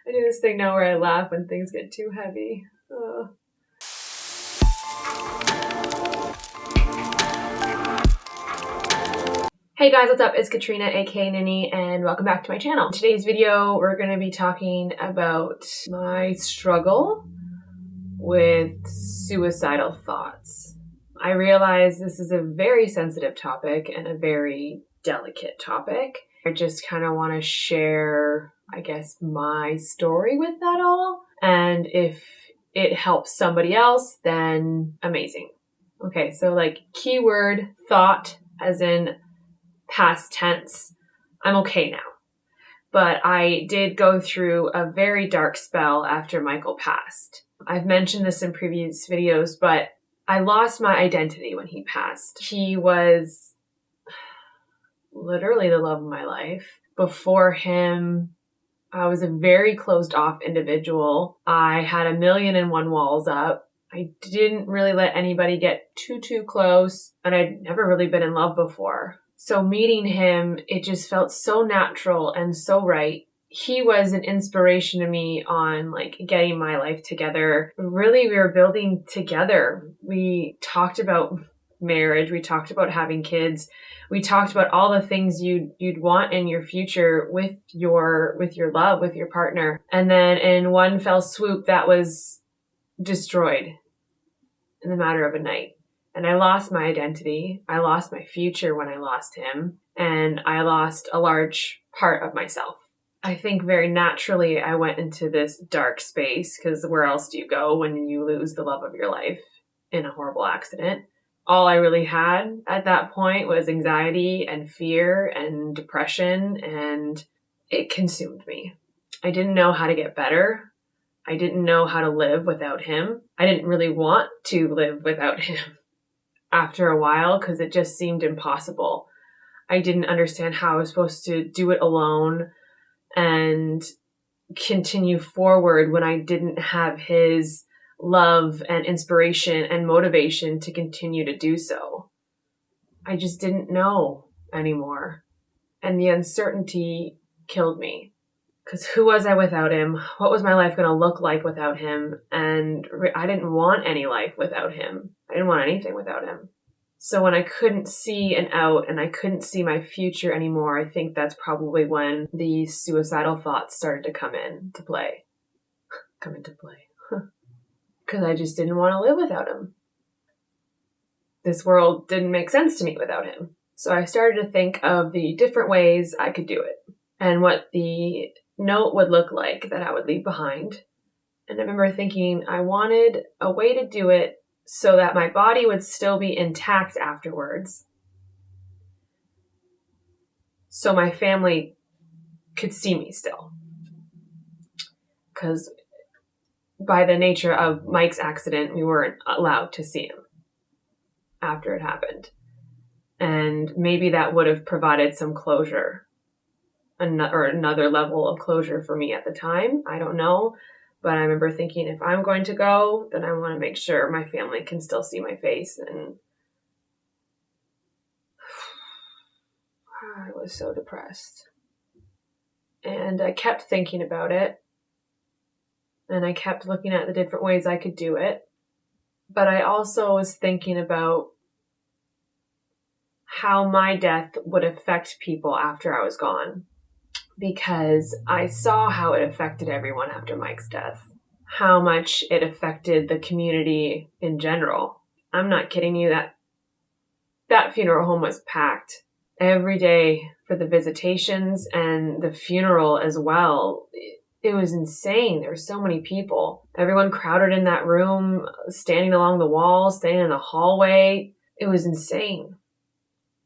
I do this thing now where I laugh when things get too heavy. Ugh. Hey guys, what's up? It's Katrina, aka Ninny, and welcome back to my channel. In today's video, we're going to be talking about my struggle with suicidal thoughts. I realize this is a very sensitive topic and a very delicate topic. I just kind of want to share, I guess, my story with that all. And if it helps somebody else, then amazing. Okay, so like keyword thought as in past tense. I'm okay now. But I did go through a very dark spell after Michael passed. I've mentioned this in previous videos, but I lost my identity when he passed. He was literally the love of my life. Before him, I was a very closed off individual. I had 1,000,001 walls up. I didn't really let anybody get too close, and I'd never really been in love before. So meeting him, it just felt so natural and so right. He was an inspiration to me on like getting my life together. Really, we were building together. We talked about marriage. We talked about having kids. We talked about all the things you'd want in your future with your love, with your partner. And then in one fell swoop, that was destroyed in the matter of a night. And I lost my identity. I lost my future when I lost him. And I lost a large part of myself. I think very naturally I went into this dark space, because where else do you go when you lose the love of your life in a horrible accident? All I really had at that point was anxiety and fear and depression, and it consumed me. I didn't know how to get better. I didn't know how to live without him. I didn't really want to live without him after a while, because it just seemed impossible. I didn't understand how I was supposed to do it alone and continue forward when I didn't have his love and inspiration and motivation to continue to do so. I just didn't know anymore. And the uncertainty killed me. Because who was I without him? What was my life going to look like without him? And I didn't want any life without him. I didn't want anything without him. So when I couldn't see an out and I couldn't see my future anymore, I think that's probably when the suicidal thoughts started to come into play. Because I just didn't want to live without him. This world didn't make sense to me without him. So I started to think of the different ways I could do it and what the note would look like that I would leave behind. And I remember thinking I wanted a way to do it so that my body would still be intact afterwards, so my family could see me still. Because by the nature of Mike's accident, we weren't allowed to see him after it happened. And maybe that would have provided some closure, or another level of closure for me at the time. I don't know. But I remember thinking, if I'm going to go, then I want to make sure my family can still see my face. And I was so depressed. And I kept thinking about it. And I kept looking at the different ways I could do it. But I also was thinking about how my death would affect people after I was gone. Because I saw how it affected everyone after Mike's death, how much it affected the community in general. I'm not kidding you, that funeral home was packed every day for the visitations and the funeral as well. It was insane. There were so many people. Everyone crowded in that room, standing along the walls, standing in the hallway. It was insane.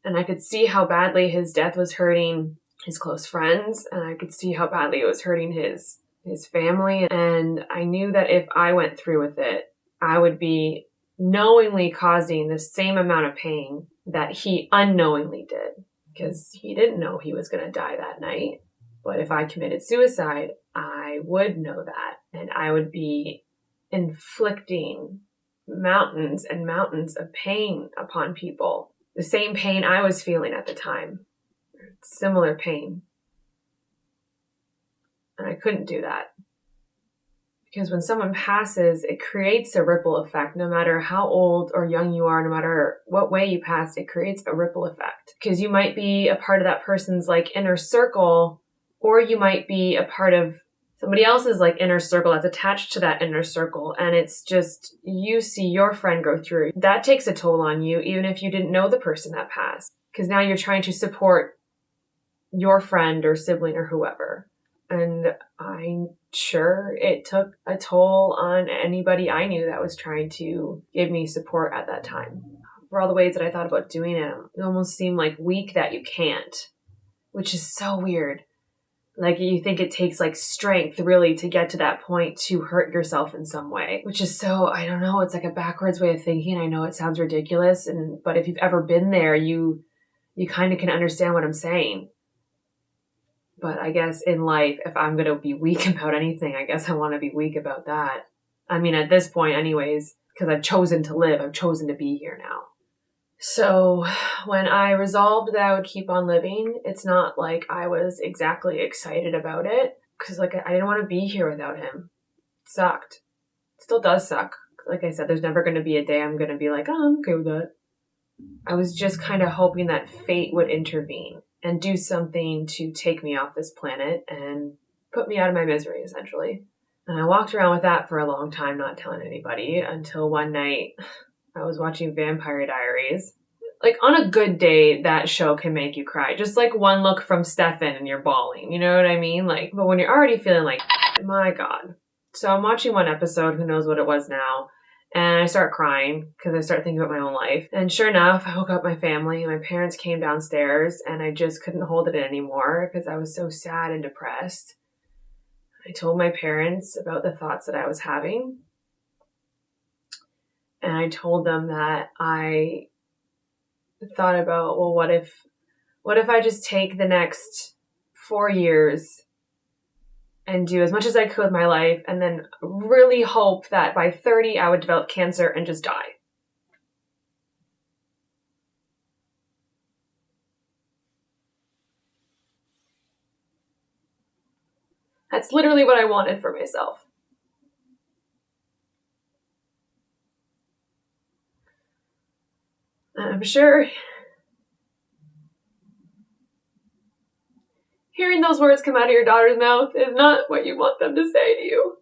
And I could see how badly his death was hurting his close friends, and I could see how badly it was hurting his family. And I knew that if I went through with it, I would be knowingly causing the same amount of pain that he unknowingly did, because he didn't know he was going to die that night. But if I committed suicide, I would know that, and I would be inflicting mountains and mountains of pain upon people. The same pain I was feeling at the time. Similar pain. And I couldn't do that. Because when someone passes, it creates a ripple effect. No matter how old or young you are, no matter what way you passed, it creates a ripple effect. Because you might be a part of that person's like inner circle, or you might be a part of somebody else's like inner circle that's attached to that inner circle. And it's just, you see your friend go through. That takes a toll on you, even if you didn't know the person that passed. Because now you're trying to support your friend or sibling or whoever. And I'm sure it took a toll on anybody I knew that was trying to give me support at that time. For all the ways that I thought about doing it, it almost seemed like weak that you can't, which is so weird. Like you think it takes like strength really to get to that point to hurt yourself in some way, which is so, I don't know, it's like a backwards way of thinking. I know it sounds ridiculous, but if you've ever been there, you kind of can understand what I'm saying. But I guess in life, if I'm going to be weak about anything, I guess I want to be weak about that. I mean, at this point anyways, because I've chosen to live, I've chosen to be here now. So when I resolved that I would keep on living, it's not like I was exactly excited about it, because like I didn't want to be here without him. It sucked. It still does suck. Like I said, there's never going to be a day I'm going to be like, oh, I'm okay with that. I was just kind of hoping that fate would intervene and do something to take me off this planet and put me out of my misery, essentially. And I walked around with that for a long time, not telling anybody, until one night I was watching Vampire Diaries. Like, on a good day, that show can make you cry. Just like one look from Stefan and you're bawling, you know what I mean? Like, but when you're already feeling like, my God. So I'm watching one episode, who knows what it was now, and I start crying because I start thinking about my own life. And sure enough, I woke up my family and my parents came downstairs and I just couldn't hold it in anymore because I was so sad and depressed. I told my parents about the thoughts that I was having. And I told them that I thought about, well, what if I just take the next 4 years and do as much as I could with my life, and then really hope that by 30 I would develop cancer and just die. That's literally what I wanted for myself. And I'm sure hearing those words come out of your daughter's mouth is not what you want them to say to you.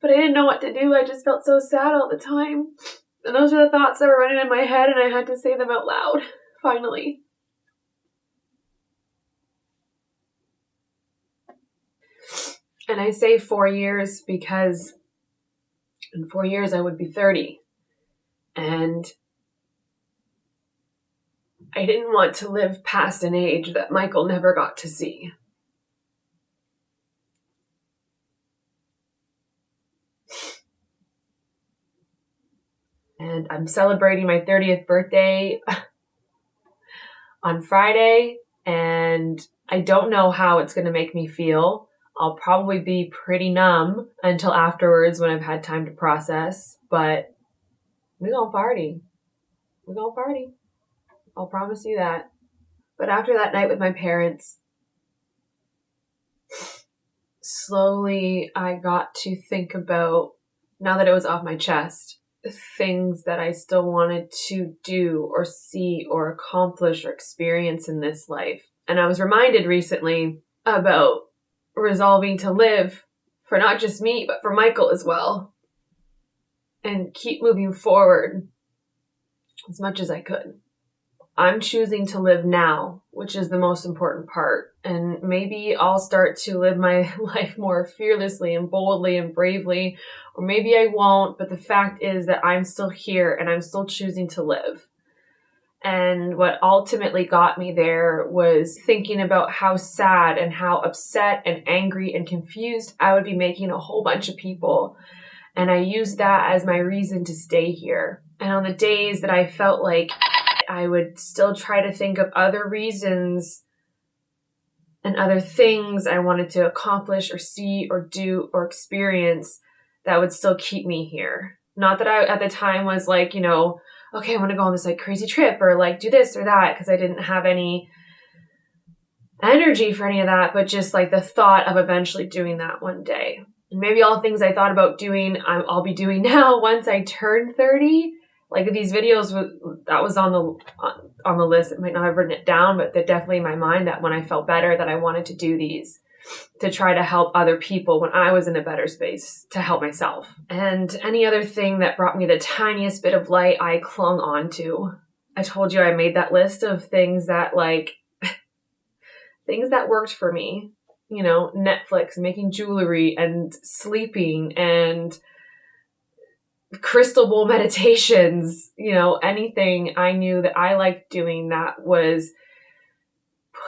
But I didn't know what to do. I just felt so sad all the time. And those were the thoughts that were running in my head, and I had to say them out loud, finally. And I say 4 years because in 4 years I would be 30. And I didn't want to live past an age that Michael never got to see. And I'm celebrating my 30th birthday on Friday, and I don't know how it's going to make me feel. I'll probably be pretty numb until afterwards when I've had time to process, but we're gonna party. We're gonna party. I'll promise you that. But after that night with my parents, slowly I got to think about, now that it was off my chest, things that I still wanted to do or see or accomplish or experience in this life. And I was reminded recently about resolving to live for not just me, but for Michael as well. And keep moving forward as much as I could. I'm choosing to live now, which is the most important part. And maybe I'll start to live my life more fearlessly and boldly and bravely, or maybe I won't, but the fact is that I'm still here and I'm still choosing to live. And what ultimately got me there was thinking about how sad and how upset and angry and confused I would be making a whole bunch of people. And I used that as my reason to stay here. And on the days that I felt like I would still try to think of other reasons and other things I wanted to accomplish or see or do or experience that would still keep me here. Not that I at the time was like, okay, I want to go on this like crazy trip or like do this or that, because I didn't have any energy for any of that, but just like the thought of eventually doing that one day. And maybe all the things I thought about doing, I'll be doing now once I turn 30. Like these videos, that was on the list. I might not have written it down, but they're definitely in my mind that when I felt better, that I wanted to do these to try to help other people when I was in a better space to help myself. And any other thing that brought me the tiniest bit of light, I clung on to. I told you I made that list of things that like, things that worked for me. You know, Netflix, making jewelry and sleeping and crystal bowl meditations, you know, anything I knew that I liked doing that was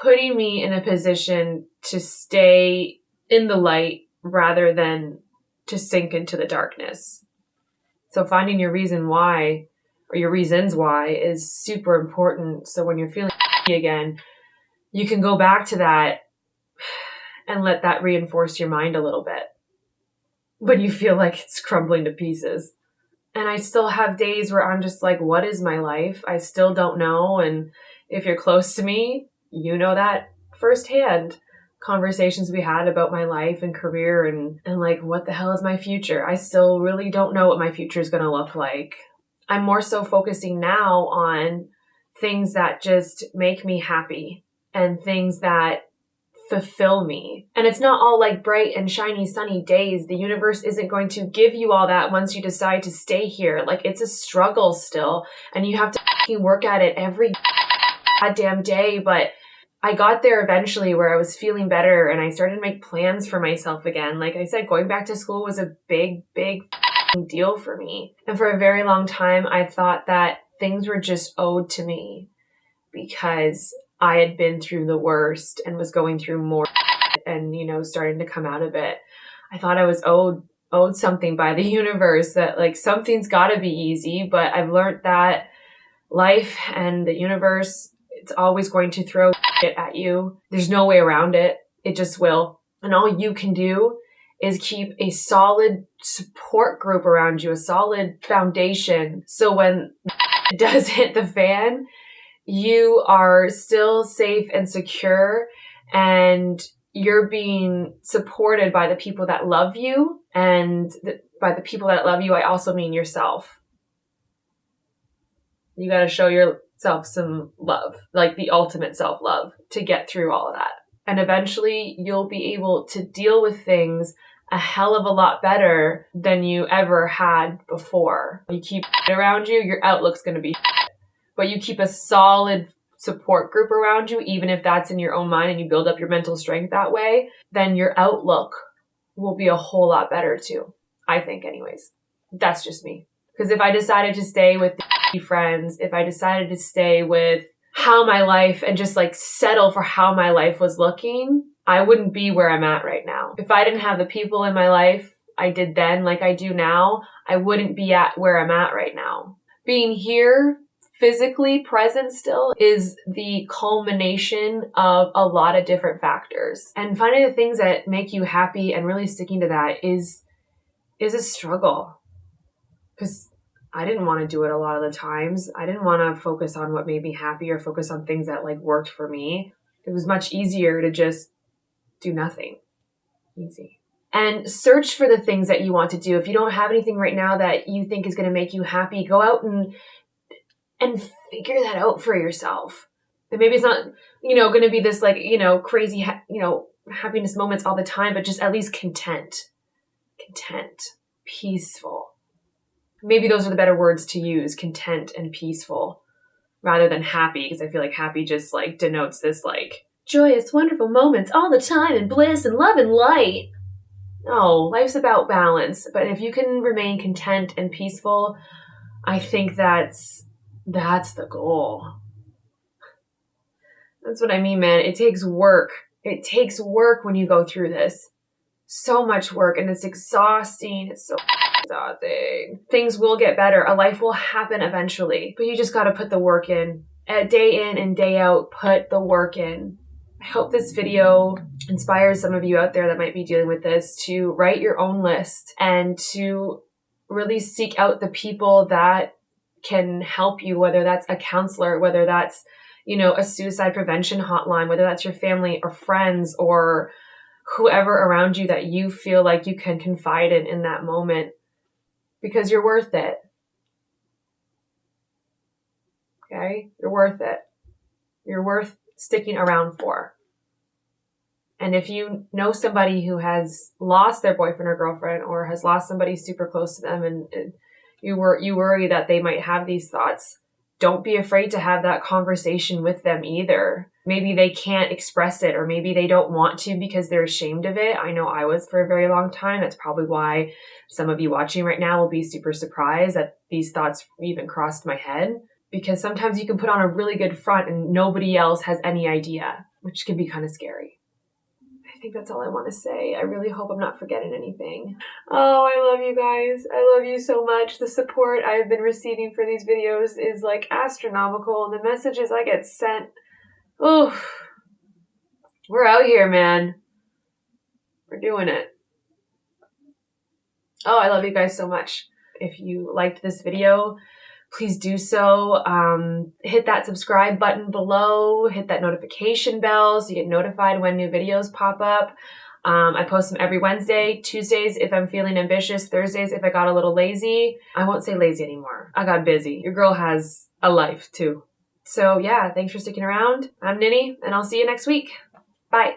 putting me in a position to stay in the light rather than to sink into the darkness. So finding your reason why, or your reasons why, is super important. So when you're feeling again, you can go back to that and let that reinforce your mind a little bit when you feel like it's crumbling to pieces. And I still have days where I'm just like, what is my life? I still don't know. And if you're close to me, you know that firsthand. Conversations we had about my life and career and like, what the hell is my future? I still really don't know what my future is going to look like. I'm more so focusing now on things that just make me happy and things that fulfill me. And it's not all like bright and shiny sunny days. The universe isn't going to give you all that once you decide to stay here. Like, it's a struggle still, and you have to work at it every goddamn day. But I got there eventually where I was feeling better and I started to make plans for myself again. Like I said, going back to school was a big deal for me. And for a very long time, I thought that things were just owed to me because I had been through the worst and was going through more and, you know, starting to come out of it. I thought I was owed something by the universe, that like something's got to be easy. But I've learned that life and the universe, it's always going to throw it at you. There's no way around it. It just will. And all you can do is keep a solid support group around you, a solid foundation. So when it does hit the fan, you are still safe and secure, and you're being supported by the people that love you. And by the people that love you, I also mean yourself. You got to show yourself some love, like the ultimate self-love, to get through all of that. And eventually you'll be able to deal with things a hell of a lot better than you ever had before. You keep around you, your outlook's going to be but you keep a solid support group around you, even if that's in your own mind and you build up your mental strength that way, then your outlook will be a whole lot better too. I think anyways. That's just me. Because if I decided to stay with the friends, if I decided to stay with how my life and just like settle for how my life was looking, I wouldn't be where I'm at right now. If I didn't have the people in my life I did then like I do now, I wouldn't be at where I'm at right now. Being here, physically present still, is the culmination of a lot of different factors. And finding the things that make you happy and really sticking to that is a struggle. Because I didn't want to do it a lot of the times. I didn't want to focus on what made me happy or focus on things that like worked for me. It was much easier to just do nothing. Easy. And search for the things that you want to do. If you don't have anything right now that you think is going to make you happy, go out and figure that out for yourself. And maybe it's not, going to be this like, crazy, happiness moments all the time, but just at least content, peaceful. Maybe those are the better words to use, content and peaceful, rather than happy, because I feel like happy just like denotes this like joyous, wonderful moments all the time and bliss and love and light. No, life's about balance. But if you can remain content and peaceful, I think that's the goal. That's what I mean, man. It takes work. It takes work when you go through this. So much work, and it's exhausting. It's so exhausting. Things will get better. A life will happen eventually, but you just got to put the work in. Day in and day out, put the work in. I hope this video inspires some of you out there that might be dealing with this to write your own list and to really seek out the people that can help you, whether that's a counselor, whether that's, you know, a suicide prevention hotline, whether that's your family or friends or whoever around you that you feel like you can confide in that moment, because you're worth it. Okay? You're worth it. You're worth sticking around for. And if you know somebody who has lost their boyfriend or girlfriend or has lost somebody super close to them and you worry that they might have these thoughts, don't be afraid to have that conversation with them either. Maybe they can't express it, or maybe they don't want to because they're ashamed of it. I know I was for a very long time. That's probably why some of you watching right now will be super surprised that these thoughts even crossed my head. Because sometimes you can put on a really good front and nobody else has any idea, which can be kind of scary. I think that's all I want to say. I really hope I'm not forgetting anything. Oh, I love you guys. I love you so much. The support I've been receiving for these videos is like astronomical, and the messages I get sent. Oh, we're out here, man. We're doing it. Oh, I love you guys so much. If you liked this video, please do so. Hit that subscribe button below. Hit that notification bell so you get notified when new videos pop up. I post them every Wednesday, Tuesdays if I'm feeling ambitious, Thursdays if I got a little lazy. I won't say lazy anymore. I got busy. Your girl has a life too. So yeah, thanks for sticking around. I'm Ninny, and I'll see you next week. Bye.